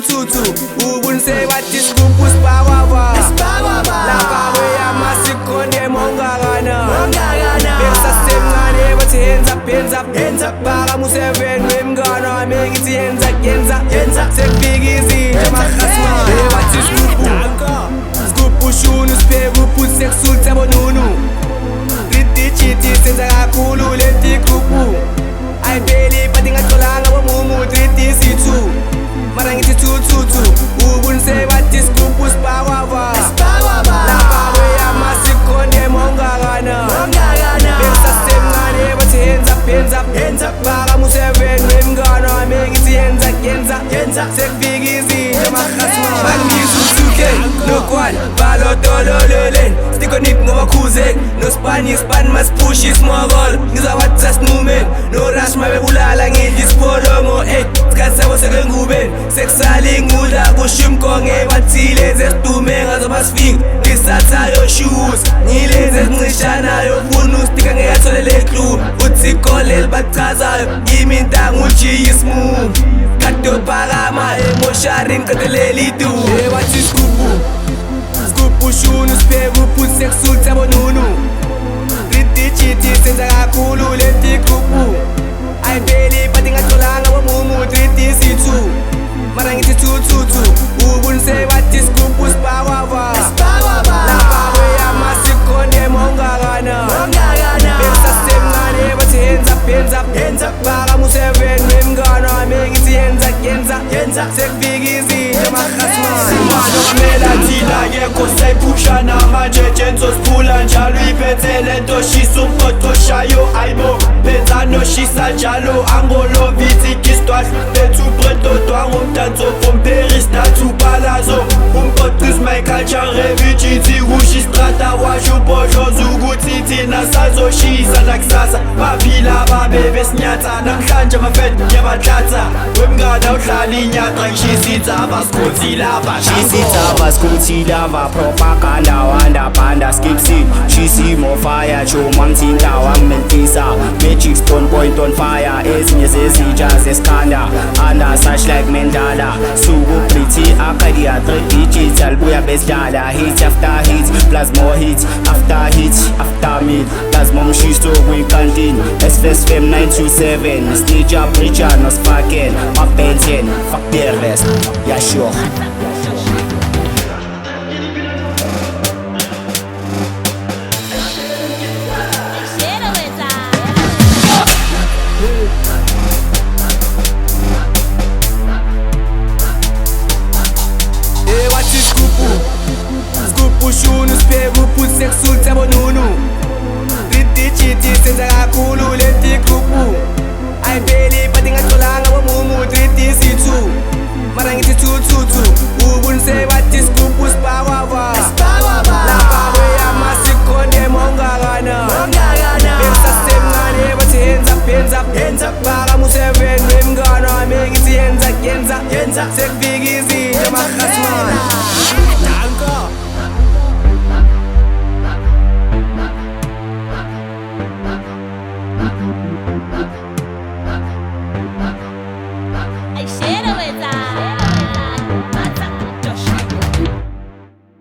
thuthu ubunise bathi sigubhu sibhakwaba lapha kweyama sikhonde mongakana bekusasemncane bathi hands up phaka mu-7 wemngane wami ngithi yenza sekufika izinto makhasima bathi sigubhu shunu sibheke uphuthi sekusulthi abonunu 3 digits senza kakhulu lenti gruphu ayibheli but ingatholanga bomumu 3 DC2 mara ngithi 222 ubunise bathi sigubhu sibhakwaba lapha kweyama sikhonde mongakana bekusasemncane bathi hands up phaka mu-7 wemngane wami ngithi yenza sekufika izinto makhasima bangisusuke nokwani balotolololeni stikonip ngoba khuzeki nospan masiphushi isimokolo ngizawathi sasinumeni norush mabebulala ngidla isipholongo 8 sikhathi sabo sekengubeni sekusale ingudla kusho imkonge bathile zesidume ngazo basifika ngisathayo shoes ngilezi ezincishanayo funa ustika ngeyatholele clue uthi ikole libachazayo yimi intango ujiye smooth kade uphakama emoshari ngiqedelela itu bathi sigubhu shunu sibheke uphuthi sekusulthi abonunu 3 digits senza kakhulu lenti gruphu ayibheli but ingatholanga bomumu 3 DC2 mara ngithi 222 ubunise bathi sigubhu sibhakwaba lapha kweyama sikhonde mongakana bekusasemncane bathi hands up phaka mu-7 wemngane wami ngithi yenza sekufika izinto makhasima kumela thina kekho sayiphusha namanje jenzosiphula njalo iphethe lento shisa umqoqoshayo ayibo phenza noshisa njalo angolovithi kistwash lethu brentodwa ngomdanso from Paris nathu palazo umqoqis my culture refugee kushi strata washo uboshoza ukuthi thina sazoshisa nakusasa baphila babe besinyatha namhlanje amafet yabathatha wemngane uhlala inyatha ngishisa inzaba sikhuthi lava Shisitava skuti lava propaganda wanda panda skipsi Shisi mo fire choma ngithinta wangimeltisa Magic stone point on fire ezinye zezitsha zesikhanda Under such like Mandala Suku pretty Arcadia 3 digits alibuya besidala Hit after hit plus more hit after hit after meal Plus momshisto kwinkantini S-Fest Fem 927 Snitcha preacher nosfaken Mabenzien fuck the rest Yeah sure bathi sigubhu shunu sibheke uphuthi sekusulthi abonunu 3 digits senza kakhulu lenti gruphu ayibheli but ingatholanga bomumu 3 DC2 mara ngithi 222 ubunise bathi sigubhu sibhakwaba lapha kweyama sikhonde mongakana bekusasemncane bathi hands up phaka mu-7 wemngane wami ngithi yenza sekufika izinto makhasima